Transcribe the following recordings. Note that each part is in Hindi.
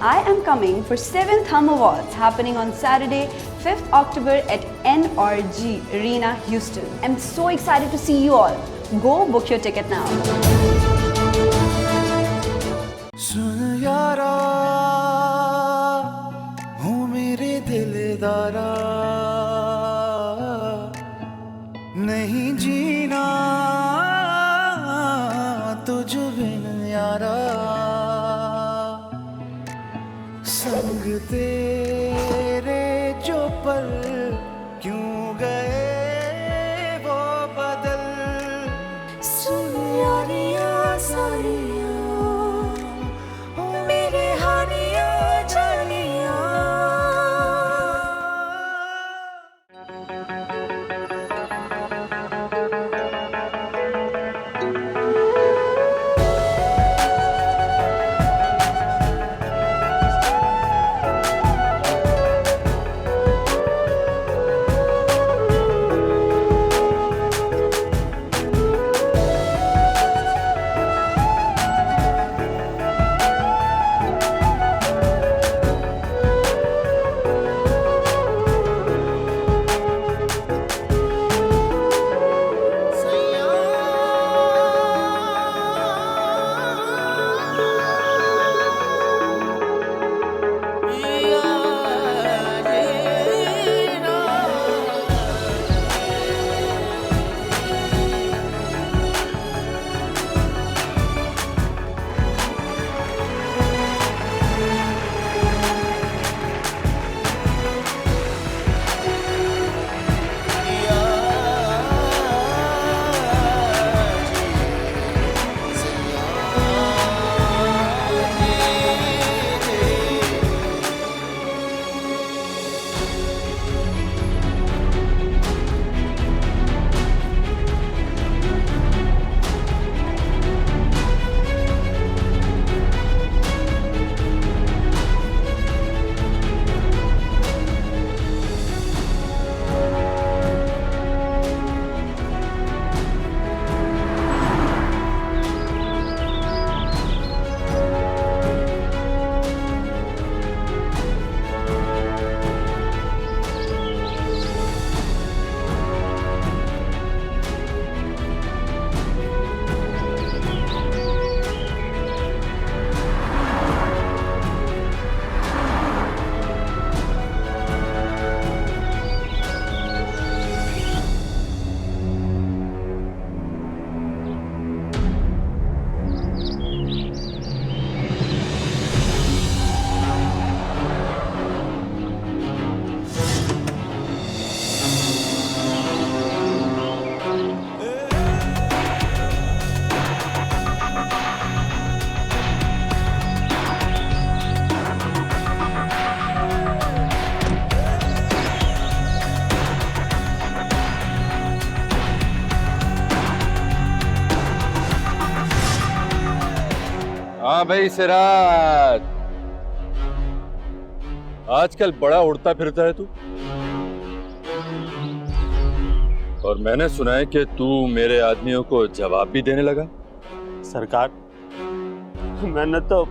I am coming for 7th Hum Awards happening on Saturday, 5th October at NRG Arena, Houston. I'm so excited to see you all. Go book your ticket now. सुन यारा हो मेरे दिलदारा नहीं जीना तुझ बिन यारा संग तेरे जो पल क्यों गए वो बदल सुन यारियां सारियां ओ मेरे हानियां जानियां हाँ भाई सिराज, आजकल बड़ा उड़ता फिरता है तू। और मैंने सुना है कि तू मेरे आदमियों को जवाब भी देने लगा। सरकार, मैंने तो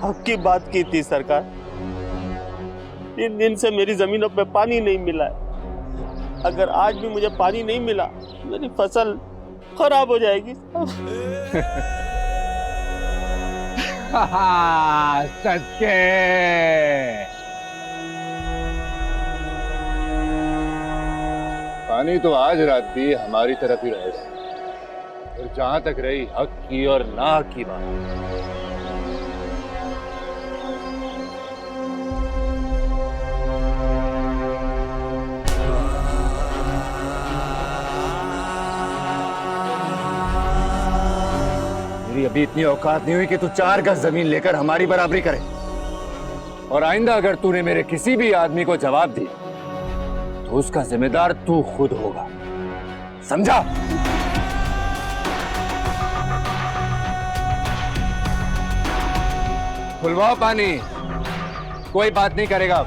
हक की बात की थी सरकार। 3 दिन से मेरी जमीनों पे पानी नहीं मिला है। अगर आज भी मुझे पानी नहीं मिला, मेरी फसल खराब हो जाएगी। सच्चे पानी तो आज रात भी हमारी तरफ ही रहेगा। और जहां तक रही हक की और ना हक की बात, मेरी अभी इतनी औकात नहीं हुई कि तू 4 गज जमीन लेकर हमारी बराबरी करे। और आइंदा अगर तूने मेरे किसी भी आदमी को जवाब दिया तो उसका जिम्मेदार तू खुद होगा, समझा? खुलवाओ पानी, कोई बात नहीं करेगा।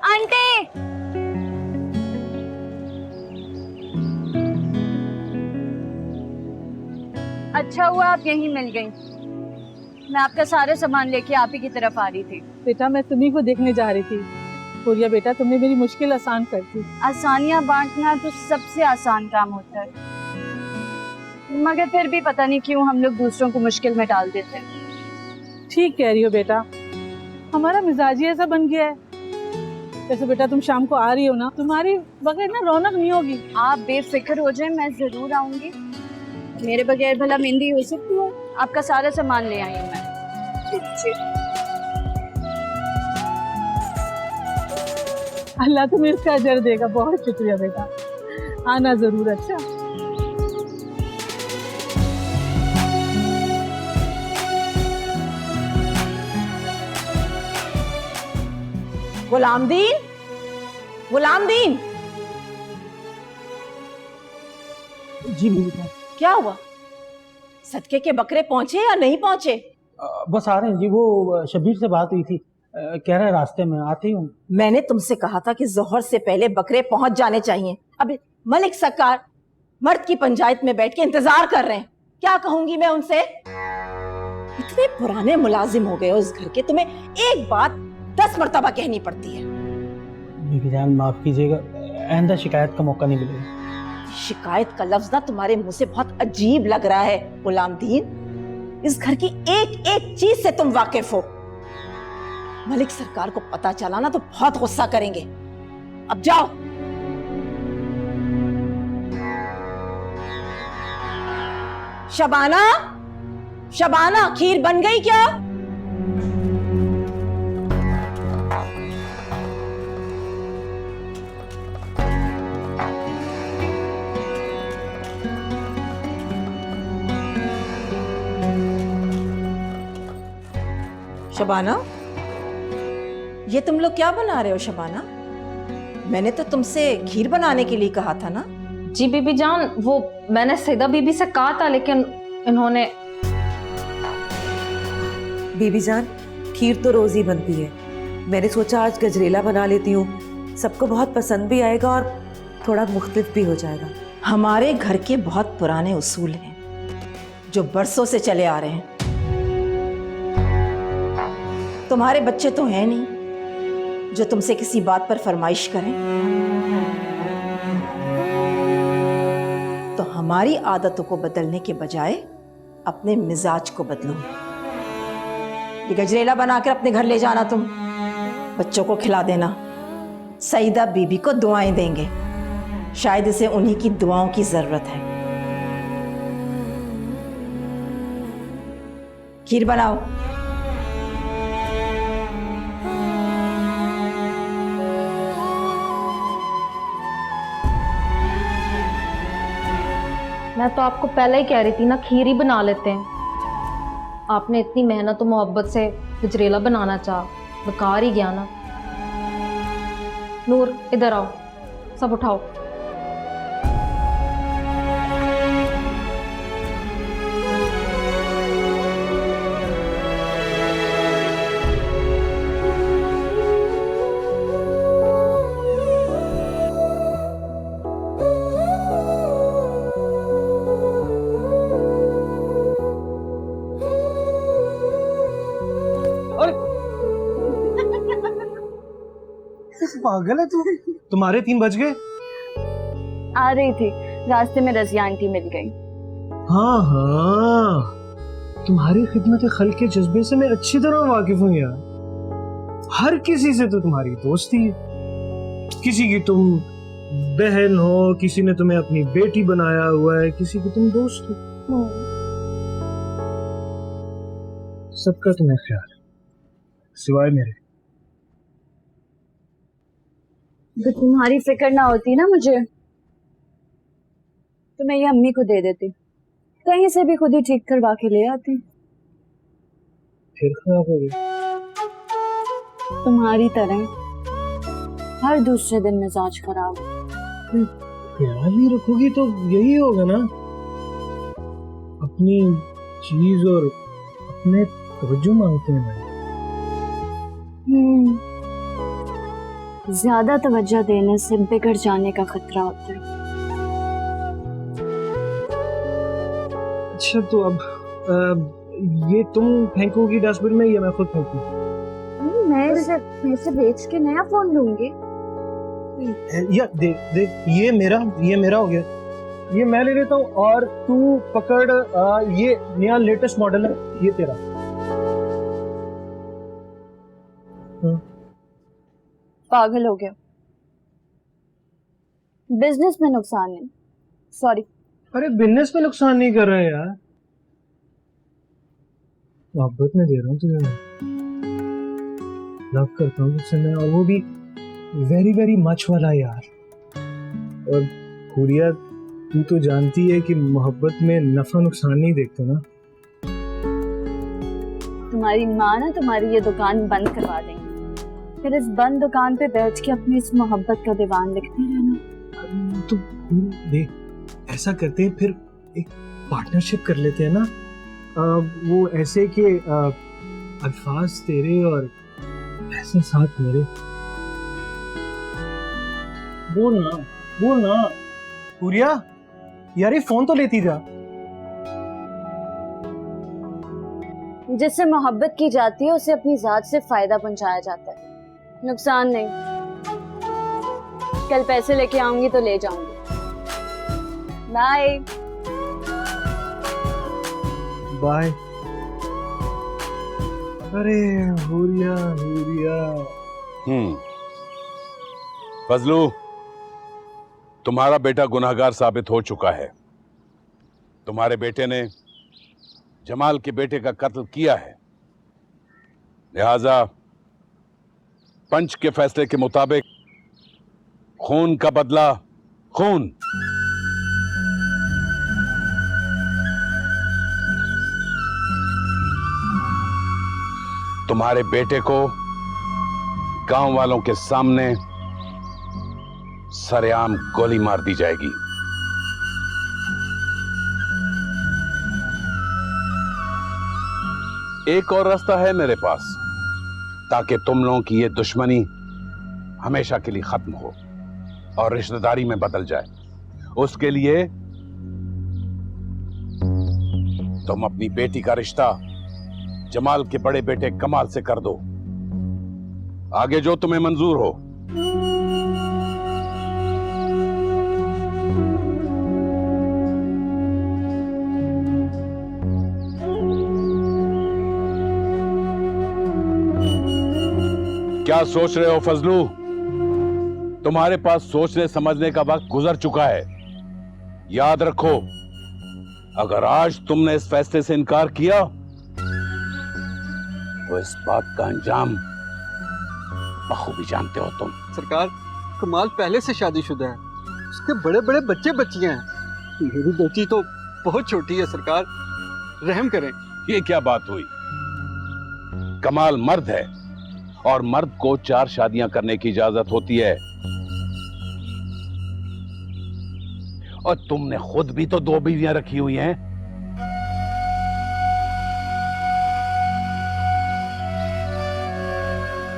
आंटी अच्छा हुआ आप यहीं मिल गई। मैं आपका सारा सामान लेके आप ही की तरफ आ रही थी। बेटा मैं तुम्ही को देखने जा रही थी। पूरिया बेटा तुमने मेरी मुश्किल आसान कर दी। आसानियां बांटना तो सबसे आसान काम होता है, मगर फिर भी पता नहीं क्यों हम लोग दूसरों को मुश्किल में डाल देते हैं। ठीक कह रही हो बेटा, हमारा मिजाज ही ऐसा बन गया है। जैसे बेटा तुम शाम को आ रही हो ना, तुम्हारी बगैर ना रौनक नहीं होगी। आप बेफिक्र हो जाए, मैं जरूर आऊंगी। मेरे बगैर भला मेहंदी हो सकती है? आपका सारा सामान ले आई हूँ मैं। अल्लाह तुम्हें इसका अजर देगा। बहुत शुक्रिया बेटा, आना जरूर। अच्छा गुलामदीन, गुलामदीन, जी बेटा। क्या हुआ? सदके के बकरे पहुंचे या नहीं पहुंचे? बस आ रहे हैं जी। वो शबीर से बात हुई थी, कह रहा है रास्ते में आती हूँ। मैंने तुमसे कहा था कि जोहर से पहले बकरे पहुंच जाने चाहिए। अब मलिक सरकार मर्द की पंचायत में बैठ के इंतजार कर रहे हैं। क्या कहूंगी मैं उनसे? इतने पुराने मुलाजिम हो गए हो इस घर के, तुम्हें एक बात 10 मर्तबा कहनी पड़ती है। बीबी जान माफ कीजिएगा, आइंदा शिकायत का मौका नहीं मिलेगा। शिकायत का लफ्ज ना तुम्हारे मुंह से बहुत अजीब लग रहा है गुलामदीन। इस घर की एक एक चीज से तुम वाकिफ हो। मलिक सरकार को पता चला ना तो बहुत गुस्सा करेंगे। अब जाओ। शबाना, शबाना, खीर बन गई क्या? शबाना, ये तुम लोग क्या बना रहे हो? शबाना, मैंने तो तुमसे खीर बनाने के लिए कहा था ना। जी बीबी जान, वो मैंने सईदा बीबी से कहा था, लेकिन इन्होंने। बीबी जान, खीर तो रोज ही बनती है। मैंने सोचा आज गजरेला बना लेती हूँ, सबको बहुत पसंद भी आएगा और थोड़ा मुख्तलिफ भी हो जाएगा। हमारे घर के बहुत पुराने उसूल हैं जो बरसों से चले आ रहे हैं। तुम्हारे बच्चे तो हैं नहीं जो तुमसे किसी बात पर फरमाइश करें। तो हमारी आदतों को बदलने के बजाय अपने मिजाज को बदलो। ये गजरेला बनाकर अपने घर ले जाना, तुम बच्चों को खिला देना। सईदा बीबी को दुआएं देंगे, शायद इसे उन्हीं की दुआओं की जरूरत है। खीर बनाओ। मैं तो आपको पहले ही कह रही थी ना, खीर ही बना लेते हैं। आपने इतनी मेहनत और मोहब्बत से गजरेला बनाना चाहा, बेकार ही गया ना। नूर इधर आओ, सब उठाओ। पागल है तू? तुम्हारे 3 बज गए? आ रही थी, रास्ते में रजिया आंटी मिल गई। हाँ हाँ, तुम्हारी खिदमत खल के जज्बे से मैं अच्छी तरह वाकिफ हूँ यार। हर किसी से तो तुम्हारी दोस्ती है, किसी की तुम बहन हो, किसी ने तुम्हें अपनी बेटी बनाया हुआ है, किसी की तुम दोस्त हो। सबका तुम्हें ख्याल है, सिवाय मेरे। तो तुम्हारी फिक्र ना होती ना मुझे, तो मैं ये अम्मी को दे देती, कहीं से भी खुद ही ठीक करवा के ले आती। फिर खराब हो गई? तुम्हारी तरह हर दूसरे दिन मिजाज खराब। ख्याल नहीं रखोगी तो यही होगा ना, अपनी चीज और अपने तवज्जो मांगते हैं भाई। ज्यादा तवज्जो देने से बिगड़ जाने का खतरा होता है। अच्छा तो अब ये तुम फेंकोगी डस्टबिन में या मैं खुद फेंकूं? मैं इसे बेच के नया फोन लूंगी। या देख ये मेरा हो गया, ये मैं ले लेता हूँ और तू पकड़ ये नया लेटेस्ट मॉडल है, ये तेरा। पागल हो गया। बिजनेस में नुकसान नहीं, सॉरी। अरे बिजनेस में नुकसान नहीं कर रहे यार, मोहब्बत में दे रहा हूँ तुझे, लव करता हूँ तुझसे मैं, और वो भी वेरी वेरी मच वाला यार। और हुरिया तू तो जानती है कि मोहब्बत में नफा नुकसान नहीं देखते ना। तुम्हारी माँ ना तुम्हारी ये दुकान बंद करवा देंगी, फिर इस बंद दुकान पे बैठ के अपनी इस मोहब्बत का दीवान लिखते रहना। तो देख ऐसा करते हैं, फिर एक पार्टनरशिप कर लेते हैं ना। वो ऐसे कि अल्फाज तेरे और ऐसे साथ मेरे। बोल ना हुरिया, यार ये फोन तो लेती जा। जिससे मोहब्बत की जाती है उसे अपनी जात से फायदा पहुंचाया जाता है, नुकसान नहीं। कल पैसे लेके आऊंगी तो ले जाऊंगी। Bye bye. अरे हुरिया फजलू, तुम्हारा बेटा गुनाहगार साबित हो चुका है। तुम्हारे बेटे ने जमाल के बेटे का कत्ल किया है, लिहाजा पंच के फैसले के मुताबिक खून का बदला खून। तुम्हारे बेटे को गांव वालों के सामने सरेआम गोली मार दी जाएगी। एक और रास्ता है मेरे पास, ताकि तुम लोगों की ये दुश्मनी हमेशा के लिए खत्म हो और रिश्तेदारी में बदल जाए। उसके लिए तुम अपनी बेटी का रिश्ता जमाल के बड़े बेटे कमाल से कर दो। आगे जो तुम्हें मंजूर हो। क्या सोच रहे हो फजलू? तुम्हारे पास सोचने समझने का वक्त गुजर चुका है। याद रखो, अगर आज तुमने इस फैसले से इनकार किया तो इस बात का अंजाम बखूबी जानते हो तुम। सरकार, कमाल पहले से शादीशुदा है, उसके बड़े बड़े बच्चे बच्चियां हैं। मेरी बेटी तो बहुत छोटी है सरकार, रहम करें। ये क्या बात हुई? कमाल मर्द है और मर्द को 4 शादियां करने की इजाजत होती है, और तुमने खुद भी तो 2 बीवियां रखी हुई हैं।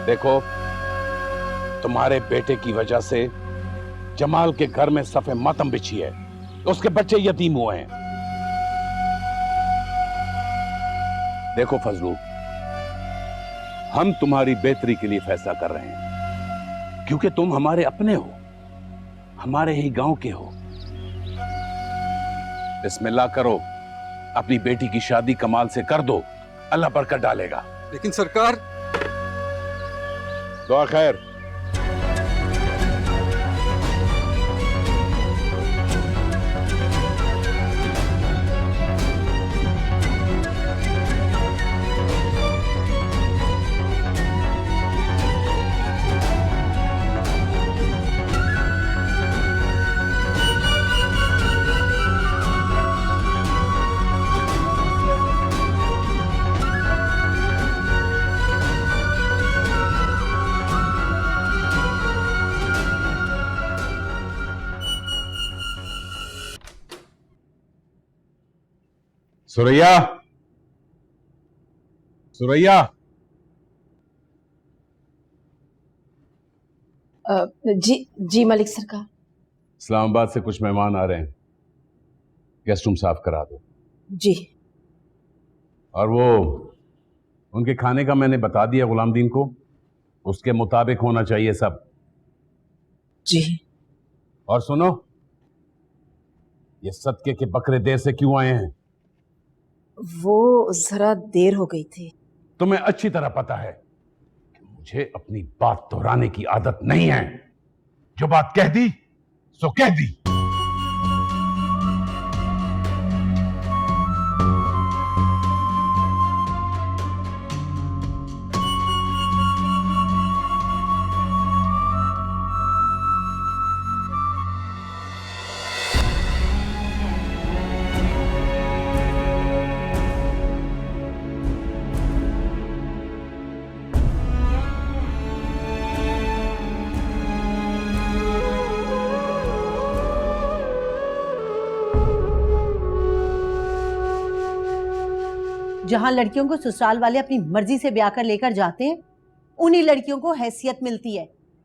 देखो, तुम्हारे बेटे की वजह से जमाल के घर में सफे मातम बिछी है, उसके बच्चे यतीम हुए हैं। देखो फजलू, हम तुम्हारी बेहतरी के लिए फैसला कर रहे हैं, क्योंकि तुम हमारे अपने हो, हमारे ही गांव के हो। बिस्मिल्लाह करो, अपनी बेटी की शादी कमाल से कर दो, अल्लाह बरकत डालेगा। लेकिन सरकार। दुआ खैर। सुरैया, सुरैया। जी मलिक सरकार। इस्लामाबाद से कुछ मेहमान आ रहे हैं, गेस्ट रूम साफ करा दो। जी। और वो उनके खाने का मैंने बता दिया गुलामदीन को, उसके मुताबिक होना चाहिए सब। जी। और सुनो, ये सदके के बकरे देर से क्यों आए हैं? वो जरा देर हो गई थी। तुम्हें अच्छी तरह पता है कि मुझे अपनी बात दोहराने की आदत नहीं है। जो बात कह दी सो कह दी। जहां लड़कियों को ससुराल वाले अपनी मर्जी से ब्याह कर लेकर जाते हैं, उन्हीं लड़कियों को हैसियत मिलती है।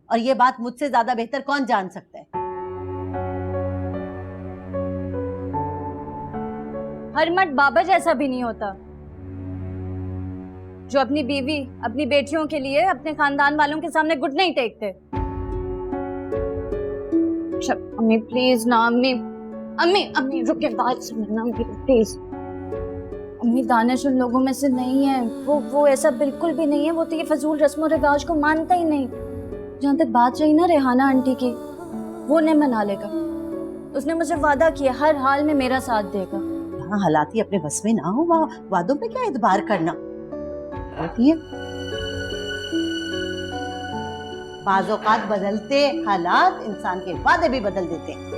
और ये बात मुझसे ज्यादा बेहतर कौन जान सकता है? हर मर्द बाबा जैसा भी नहीं होता जो अपनी बीवी, अपनी बेटियों के लिए अपने खानदान वालों के सामने घुटने नहीं टेकते। अम्मी प्लीज ना, अम्मी अम्मी अम्मी रुके, बात सुनना अम्मी प्लीज। अम्मी दानिश उन लोगों में से नहीं है, वो ऐसा बिल्कुल भी नहीं है। वो तो ये फजूल रस्म रिवाज को मानता ही नहीं। जहाँ तक बात रही ना रेहाना आंटी की, वो नहीं मना लेगा। उसने मुझे वादा किया हर हाल में मेरा साथ देगा। हाँ, हालात ही अपने बस में ना हो, वहाँ वादों पे क्या एतबार करना होती है। बाज़ औक़ात बदलते हालात इंसान के वादे भी बदल देते हैं।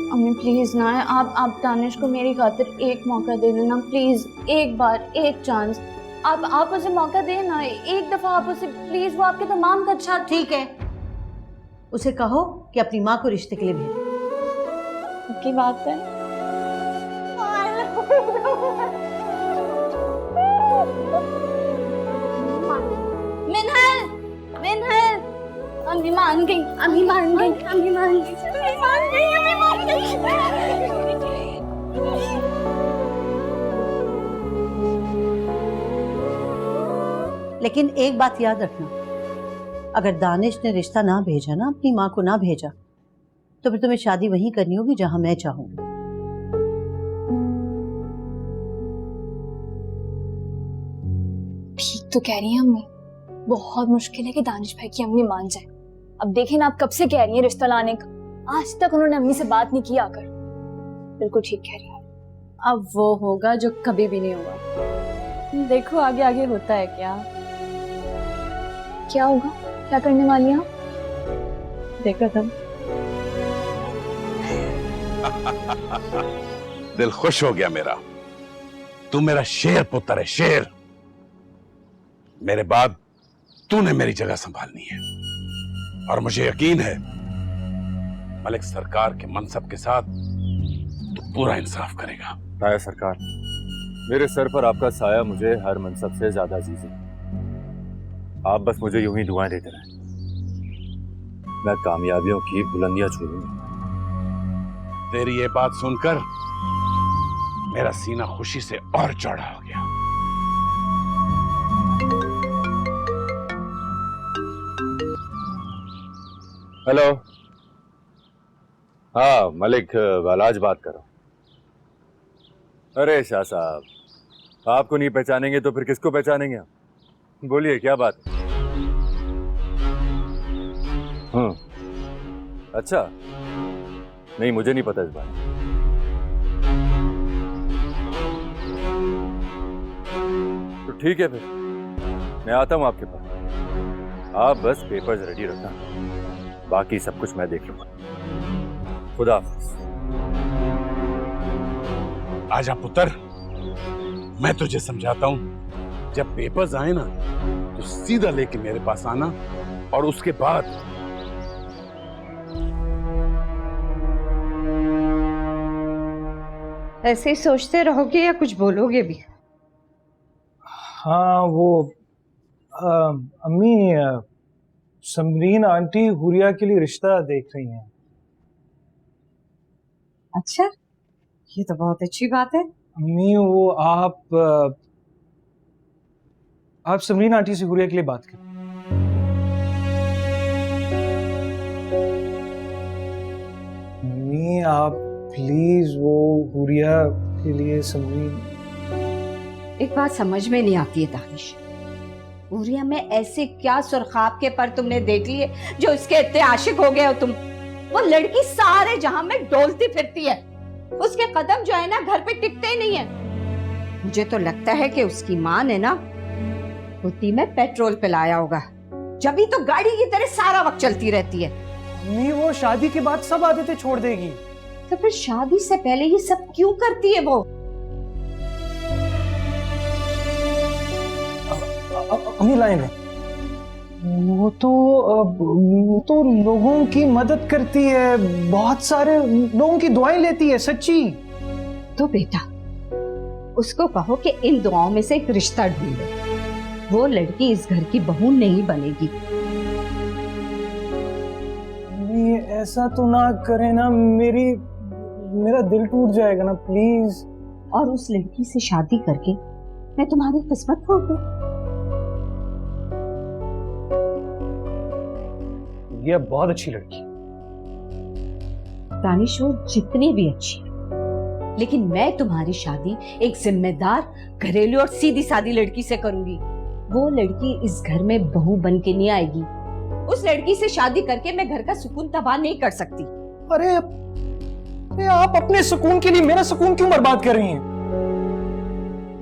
अम्मी प्लीज ना, आप दानिश को मेरी खातिर एक मौका दे देना प्लीज, एक बार, एक चांस। आप उसे मौका देना, एक दफा आप उसे प्लीज, वो आपके तमाम का अच्छा। ठीक है, उसे कहो कि अपनी माँ को रिश्ते के लिए भेजे। की बात है। मिनहल, मिनहल, अम्मी मान गई, अम्मी मान गई, अम्मी मान गई, अम्मी मान गई, अम्मी मान गई। लेकिन एक बात याद रखना, अगर दानिश ने रिश्ता ना भेजा ना, अपनी माँ को ना भेजा, तो फिर तुम्हें शादी वहीं करनी होगी जहां मैं चाहूंगी। ठीक तो कह रही हैं अम्मी, बहुत मुश्किल है कि दानिश भाई की अम्मी मान जाए। अब देखें ना, आप कब से कह रही हैं रिश्ता लाने का, आज तक उन्होंने अम्मी से बात नहीं की आकर। बिल्कुल ठीक कह रही हैं। अब वो होगा जो कभी भी नहीं होगा। देखो आगे आगे होता है क्या। क्या होगा, क्या करने वाली हैं आप? देखो तब। दिल खुश हो गया मेरा। तू मेरा शेर पुत्र है, शेर। मेरे बाद तूने मेरी जगह संभालनी है, और मुझे यकीन है मलिक सरकार के मनसब के साथ तू पूरा इंसाफ करेगा। ताया सरकार, मेरे सर पर आपका साया मुझे हर मनसब से ज्यादा अजीज है। आप बस मुझे यूं ही दुआएं देते रहें, मैं कामयाबियों की बुलंदियां छूऊंगा। तेरी ये बात सुनकर मेरा सीना खुशी से और चौड़ा हो गया। हेलो, हाँ मलिक वालाज बात करो। अरे शाह साहब, आपको नहीं पहचानेंगे तो फिर किसको पहचानेंगे आप? बोलिए क्या बात है? अच्छा, नहीं मुझे नहीं पता इस बारे में। तो ठीक है, फिर मैं आता हूं आपके पास। आप बस पेपर्स रेडी रखना, बाकी सब कुछ मैं देख लूंगा। खुदा हाफिज। आजा पुत्र, मैं तुझे समझाता हूं। जब पेपर्स आए ना तो सीधा लेके मेरे पास आना, और उसके बाद ऐसे ही सोचते रहोगे या कुछ बोलोगे भी? हाँ, वो अम्मी, समरीन आंटी हुरिया के लिए रिश्ता देख रही हैं। अच्छा, ये तो बहुत अच्छी बात है। अम्मी वो आप समरीन आंटी से हुरिया के लिए बात करें। अम्मी आप प्लीज वो हुरिया के लिए समरीन। एक बात समझ में नहीं आती है दानिश, हुरिया में ऐसे क्या सुरखाब के पर तुमने देख लिए जो इसके इतने आशिक हो गए हो तुम? वो लड़की सारे जहां में डोलती फिरती है, उसके कदम जो है ना घर पे टिकते ही नहीं है। मुझे तो लगता है कि उसकी माँ ने ना बुद्धि में पेट्रोल पिलाया होगा, जब तो गाड़ी की तरह सारा वक्त चलती रहती है। अम्मी वो शादी के बाद सब आदतें छोड़ देगी। तो फिर शादी से पहले ये सब क्यों करती है वो? अम्मी लाइन है, वो तो लोगों की मदद करती है, बहुत सारे लोगों की दुआएं लेती है, सच्ची। तो बेटा उसको कहो कि इन दुआओं में से एक रिश्ता ढूंढे, वो लड़की इस घर की बहू नहीं बनेगी। ऐसा तो ना करे ना, मेरा दिल टूट जाएगा ना, प्लीज। और उस लड़की से शादी करके मैं तुम्हारी किस्मत खो गई। ये बहुत अच्छी लड़की दानिश, वो जितनी भी अच्छी है, लेकिन मैं तुम्हारी शादी एक जिम्मेदार, घरेलू और सीधी सादी लड़की से करूंगी। वो लड़की इस घर में बहू बन के नहीं आएगी। उस लड़की से शादी करके मैं घर का सुकून तबाह नहीं कर सकती। अरे आप अपने सुकून के लिए मेरा सुकून क्यों बर्बाद कर रही हैं?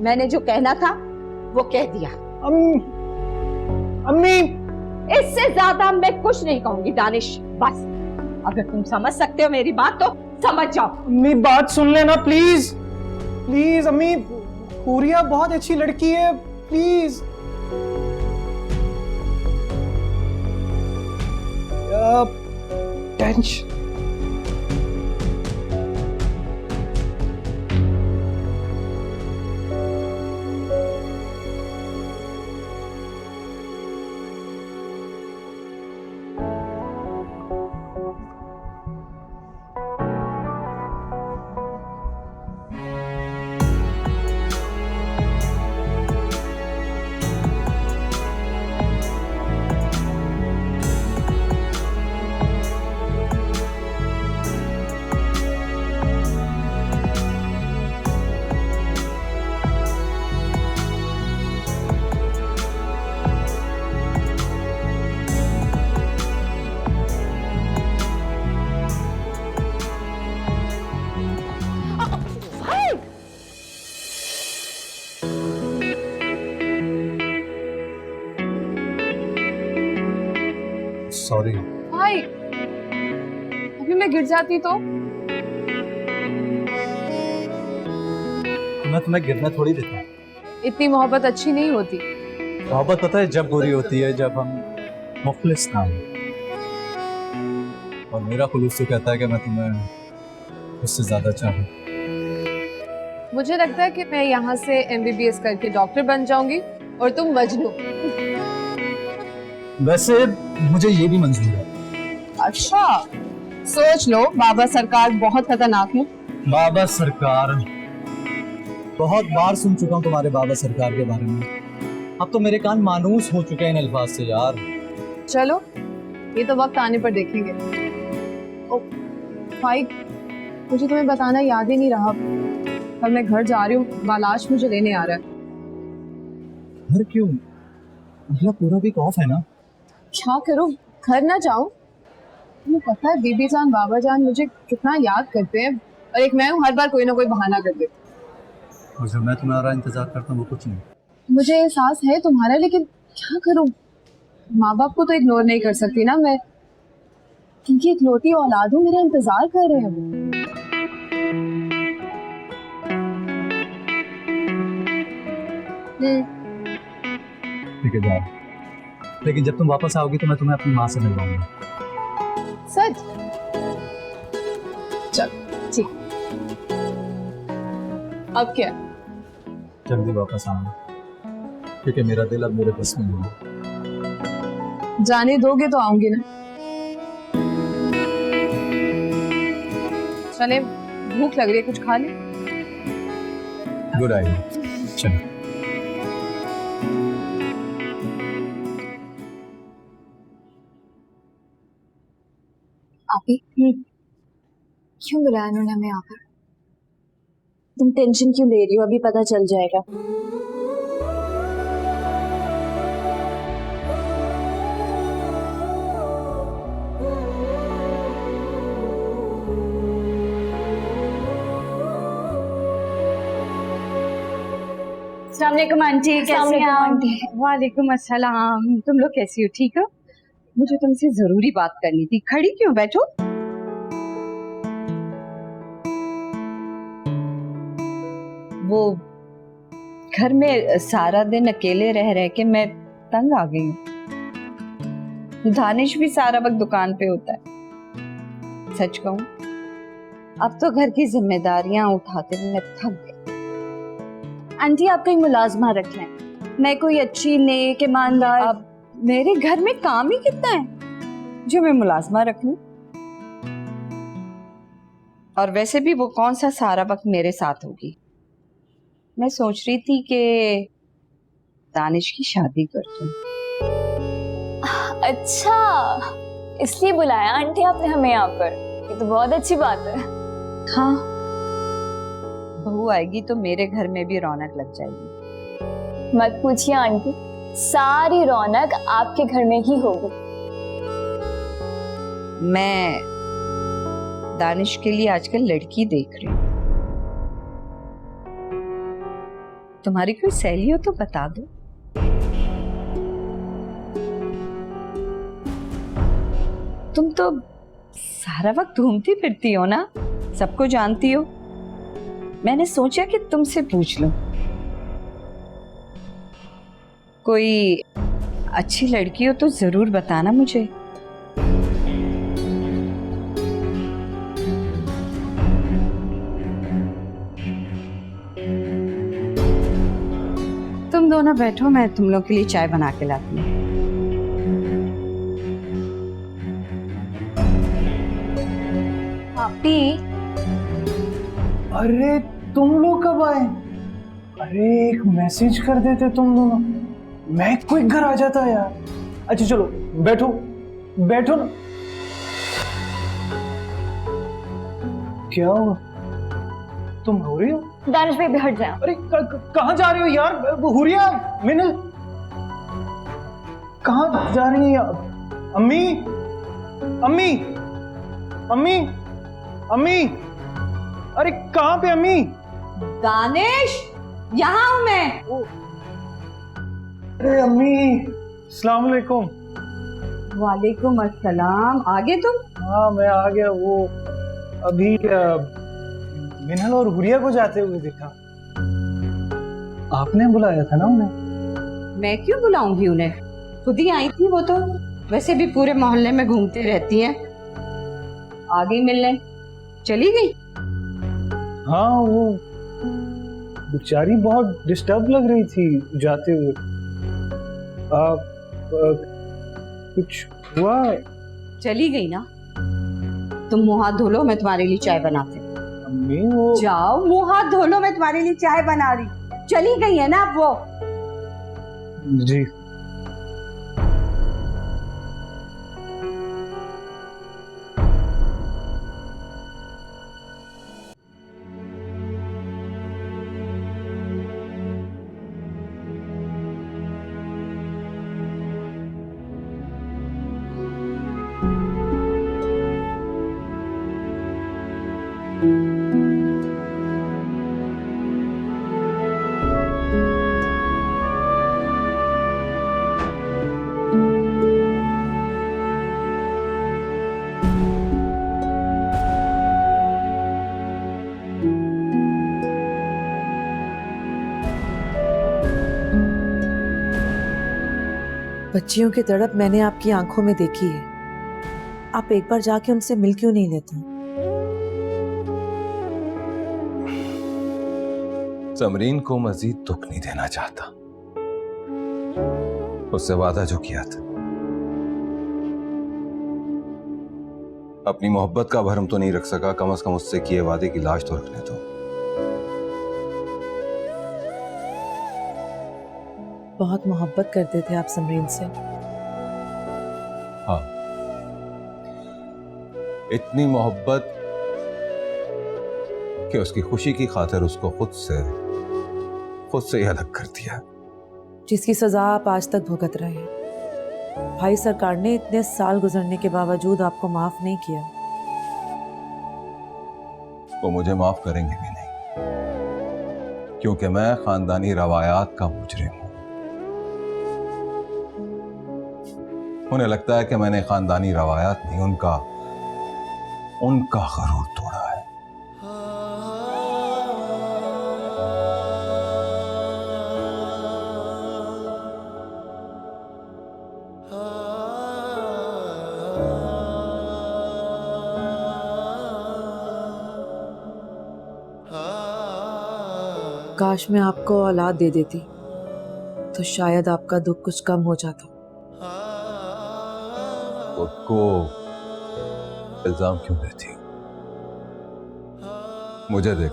मैंने जो कहना था वो कह दिया। अम्मी इससे ज्यादा मैं कुछ नहीं कहूंगी दानिश, बस। अगर तुम समझ सकते हो मेरी बात तो समझ जाओ। अम्मी बात सुन लेना प्लीज, प्लीज अम्मी, हुरिया बहुत अच्छी लड़की है, प्लीज। टेंशन सॉरी भाई, अभी मैं गिर जाती तो? मैं तुम्हें गिरना थोड़ी देता। इतनी मोहब्बत अच्छी नहीं होती। मोहब्बत पता है जब बुरी होती है, जब हम मुखलिस ना हो। और मेरा खुलूस तो कहता है कि मैं तुम्हें उससे ज्यादा चाहूं। मुझे लगता है कि मैं यहाँ से MBBS करके डॉक्टर बन जाऊंगी और तुम मजनू। वैसे मुझे ये भी मंजूर है। अच्छा, सोच लो, बाबा सरकार बहुत खतरनाक है। बाबा सरकार, बहुत बार सुन चुका हूँ तुम्हारे बाबा सरकार के बारे में। अब तो मेरे कान मानूस हो चुके हैं इन अल्फाज से यार। चलो, ये तो वक्त आने पर देखेंगे। ओ भाई, मुझे तुम्हें बताना याद ही नहीं रहा, कल मैं घर जा रही हूँ, बालाश मुझे लेने आ रहा है। घर क्यों? अगला पूरा वीक ऑफ है ना। क्या करूँ, घर ना जाऊँ? तुम्हें पता है बीबी जान बाबा जान मुझे कितना याद करते हैं, और एक मैं हूँ, हर बार कोई ना कोई बहाना कर देती। और जो मैं तुम्हारा इंतजार करता हूँ वो कुछ नहीं। मुझे एहसास है तुम्हारा, लेकिन क्या करूँ? माँ बाप को तो इग्नोर नहीं कर सकती ना मैं, क्योंकि इकलौती औलाद हूँ, मेरा इंतजार कर रहे हैं। ठीक है जाओ, लेकिन जब तुम वापस आओगी तो मैं तुम्हें अपनी माँ से मिलवाऊंगा। सच? चल ठीक। अब क्या? जल्दी वापस आऊंगा, क्योंकि मेरा दिल अब मेरे बस में नहीं है। जाने दोगे तो आऊंगी ना। चले, भूख लग रही है, कुछ खा ले। Good idea. चलो आपी क्यों बुलाया उन्होंने हमें यहाँ पर? तुम टेंशन क्यों ले रही हो? अभी पता चल जाएगा। अस्सलाम वालेकुम आंटी, कैसी हैं आप? वालेकुम अस्सलाम। तुम लोग कैसी हो? ठीक हो? मुझे तुमसे जरूरी बात करनी थी। खड़ी क्यों? बैठो। वो घर में सारा दिन अकेले रह रह के मैं तंग आ गई हूँ। दानिश भी सारा वक्त दुकान पे होता है। सच कहूँ, अब तो घर की जिम्मेदारियां उठाते हुए मैं थक गई। आंटी आप कोई मुलाजमा रख लें, मैं कोई अच्छी नेक ईमानदार। अब मेरे घर में काम ही कितना है जो मैं मुलाजमा रख लूं? और वैसे भी वो कौन सा सारा वक्त मेरे साथ होगी? मैं सोच रही थी कि दानिश की शादी कर दूं। अच्छा, इसलिए बुलाया आंटी आपने हमें यहाँ पर? ये तो बहुत अच्छी बात है। हाँ, बहू आएगी तो मेरे घर में भी रौनक लग जाएगी। मत पूछिए आंटी, सारी रौनक आपके घर में ही होगी। मैं दानिश के लिए आजकल लड़की देख रही हूँ। तुम्हारी कोई सहेली हो तो बता दो। तुम तो सारा वक्त घूमती फिरती हो ना, सबको जानती हो। मैंने सोचा कि तुमसे पूछ लूं। कोई अच्छी लड़की हो तो जरूर बताना मुझे। तुम दोनों बैठो, मैं तुम लोग के लिए चाय बना के लाती हूँ। आपी, अरे तुम लोग कब आए? अरे एक मैसेज कर देते तुम दोनों, मैं क्विक घर आ जाता यार। अच्छा चलो बैठो बैठो ना। क्या हुआ? तुम हो रही हो? दानिश भाई भी हट जाए। अरे कहाँ जा रही हो यार? हुरिया, मिनल, कहाँ जा रही है? अम्मी अम्मी अम्मी अम्मी, अरे कहाँ पे अम्मी? दानिश, यहाँ हूं मैं। अरे अम्मी, अस्सलाम वालेकुम। वालेकुम अस्सलाम। आगे तुम? हाँ मैं आ गया। वो अभी मिनल और हुरिया को जाते हुए देखा। आपने बुलाया था ना उन्हें? मैं क्यों बुलाऊंगी उन्हें? खुद ही आई थी वो तो। वैसे भी पूरे मोहल्ले में घूमती रहती हैं। आ गई मिलने, चली गई। हाँ वो बेचारी बहुत डिस्टर्ब लग रही थी जाते हुए। कुछ हुआ? चली गई ना? तुम मुंह हाथ धो लो, मैं तुम्हारे लिए चाय बनाती हूँ। अम्मी वो जाओ मुंह हाथ धो लो, मैं तुम्हारे लिए चाय बना रही। चली गई है ना अब वो? जी। बच्चियों की तड़प मैंने आपकी आंखों में देखी है। आप एक बार जाके उनसे मिल क्यों नहीं लेते? समरीन को मजीद दुख नहीं देना चाहता। उससे वादा जो किया था, अपनी मोहब्बत का भरम तो नहीं रख सका, कम से कम उससे किए वादे की लाश तो रखने दो। बहुत मोहब्बत करते थे आप समरीन से। हाँ, इतनी मोहब्बत कि उसकी खुशी की खातिर उसको खुद से ही अलग कर दिया। जिसकी सजा आप आज तक भुगत रहे हैं। भाई सरकार ने इतने साल गुजरने के बावजूद आपको माफ नहीं किया। वो मुझे माफ करेंगे भी नहीं, क्योंकि मैं खानदानी रवायात का मुजरिम हूं। उन्हें लगता है कि मैंने खानदानी रवायात नहीं, उनका गरूर तोड़ा है। काश मैं आपको औलाद दे देती तो शायद आपका दुख कुछ कम हो जाता। उसको इल्जाम क्यों देती? मुझे देख,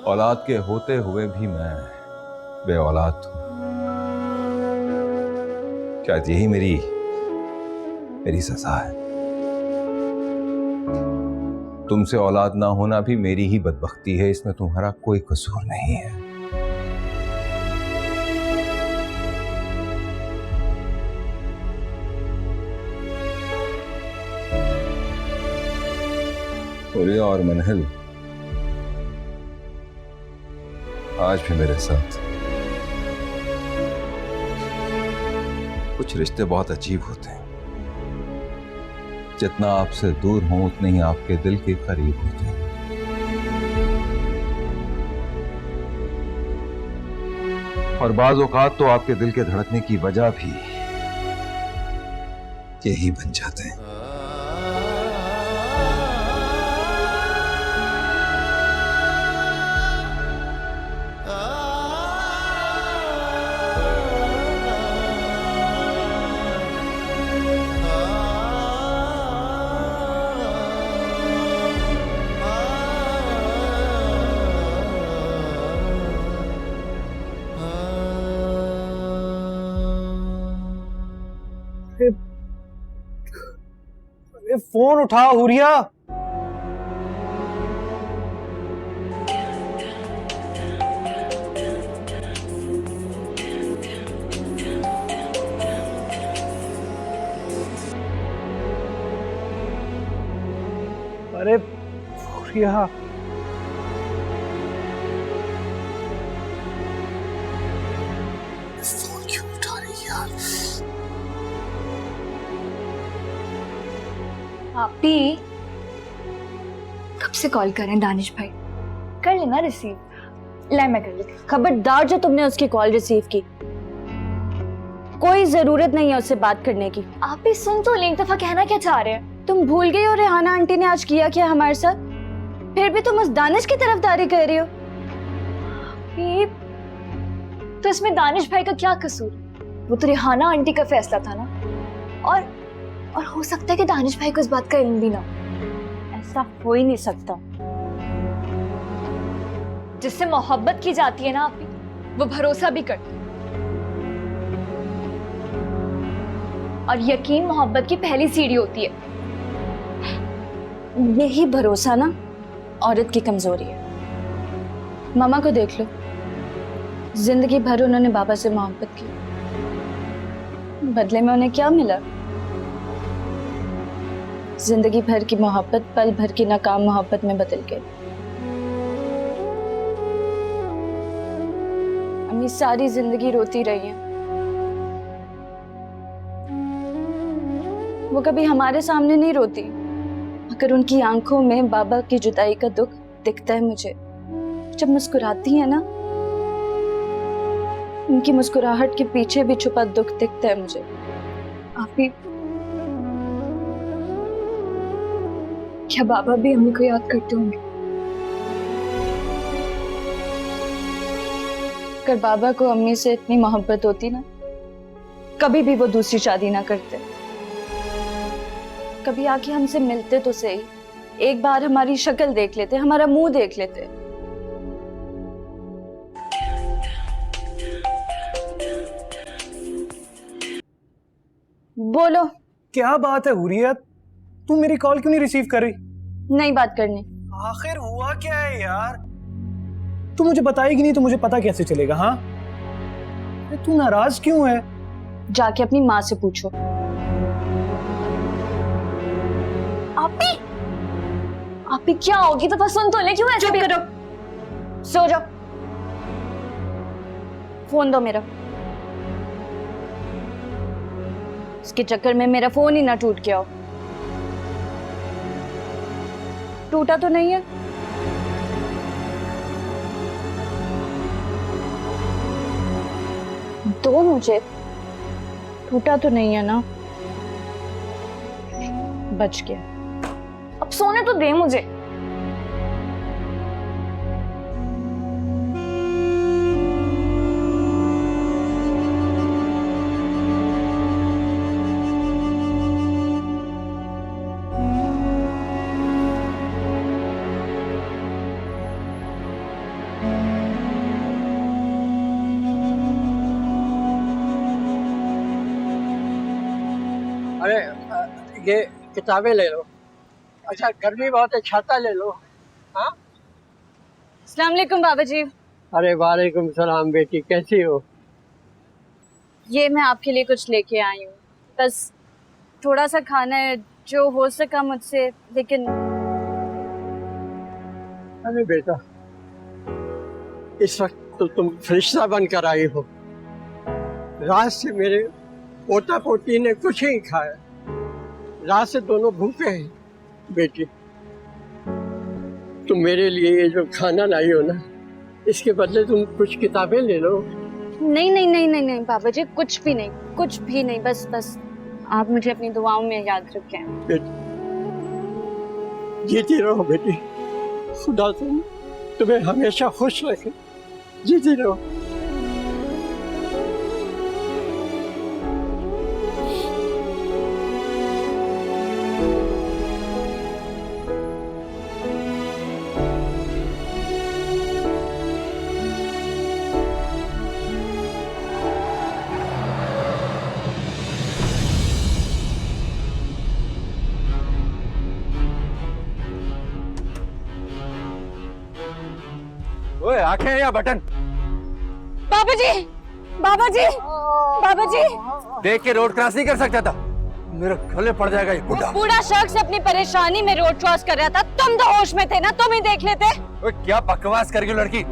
औलाद के होते हुए भी मैं बे औलाद हूं। क्या यही मेरी सजा है? तुमसे औलाद ना होना भी मेरी ही बदबख्ती है, इसमें तुम्हारा कोई कसूर नहीं है। हुरिया और मनहल आज भी मेरे साथ। कुछ रिश्ते बहुत अजीब होते हैं, जितना आपसे दूर हों उतने ही आपके दिल के करीब होते हैं। और बाज़ औक़ात तो आपके दिल के धड़कने की वजह भी यही बन जाते हैं। फोन उठा हुरिया। अरे हुरिया, फोन क्यों उठा रही है यार? आप भी कब से कॉल करें दानिश भाई? कर लेना रिसीव। ले मैं कर लेती। खबरदार जो तुमने उसकी कॉल रिसीव की, कोई जरूरत नहीं है उससे बात करने की। आप भी सुन तो ले, एक दफा कहना क्या चाह रहे हैं? तुम भूल गई हो रेहाना आंटी ने आज किया क्या हमारे साथ? फिर भी तुम उस दानिश की तरफदारी कर रही हो। तो इसमें दानिश भाई का क्या कसूर? वो तो रेहाना आंटी का फैसला था ना। और हो सकता है कि दानिश भाई को इस बात का इल्म भी ना हो। ऐसा हो ही नहीं सकता। जिससे मोहब्बत की जाती है ना आप, वो भरोसा भी करते हैं। और यकीन मोहब्बत की पहली सीढ़ी होती है। यही भरोसा ना औरत की कमजोरी है। मामा को देख लो, जिंदगी भर उन्होंने बाबा से मोहब्बत की, बदले में उन्हें क्या मिला? जिंदगी भर की मोहब्बत पल भर की नाकाम मोहब्बत में बदल गई। अम्मी सारी जिंदगी रोती रही हैं। वो कभी हमारे सामने नहीं रोती, मगर उनकी आंखों में बाबा की जुदाई का दुख दिखता है मुझे। जब मुस्कुराती है ना, उनकी मुस्कुराहट के पीछे भी छुपा दुख दिखता है मुझे। आप भी क्या बाबा भी अम्मी को याद करते होंगे? अगर बाबा को अम्मी से इतनी मोहब्बत होती ना, कभी भी वो दूसरी शादी ना करते। कभी आके हमसे मिलते तो सही, एक बार हमारी शक्ल देख लेते, हमारा मुंह देख लेते। बोलो। क्या बात है हुरियत, तू मेरी कॉल क्यों नहीं रिसीव कर रही? नहीं बात करनी। आखिर हुआ क्या है यार? तू मुझे बताएगी नहीं तो मुझे पता कैसे चलेगा? हाँ, तू नाराज क्यों है? जाके अपनी माँ से पूछो। आपी क्या होगी? तो सुन तो ले, क्यों ऐसे भी करो? सो जाओ, फोन दो मेरा। इसके चक्कर में मेरा फोन ही ना टूट के आओ। टूटा तो नहीं है? दो मुझे। टूटा तो नहीं है ना? बच गया। अब सोने तो दे मुझे। अरे ये किताबें ले लो। अच्छा गर्मी बहुत है, छाता ले लो। हाँ, अस्सलाम वालेकुम बाबा जी। अरे वालेकुम सलाम बेटी, कैसी हो? ये मैं आपके लिए कुछ लेके आई हूँ, बस थोड़ा सा खाना है जो हो सका मुझसे, लेकिन अरे बेटा, इस वक्त तो तुम फरिश्ता बनकर आई हो। रात से मेरे पोता पोती ने कुछ नहीं खाया, रात से दोनों भूखे हैं। बेटी, तुम मेरे लिए ये जो खाना लाई हो ना, इसके बदले तुम कुछ किताबें ले लो। नहीं नहीं नहीं नहीं नहीं बाबा जी, कुछ भी नहीं, कुछ भी नहीं। बस बस आप मुझे अपनी दुआओं में याद रखें। जीती रहो बेटी, खुदा तुम्हें हमेशा खुश रखे। जीती रहो। ओए आंखें या बटन? बाबा जी, बाबा जी, बाबा जी। देख के रोड क्रॉस नहीं कर सकता था? मेरे गले पड़ जाएगा ये बुढ़ा। बूढ़ा शख्स अपनी परेशानी में रोड क्रॉस कर रहा था, तुम तो होश में थे ना, तुम ही देख लेते। ओए क्या बकवास कर रही हो लड़की?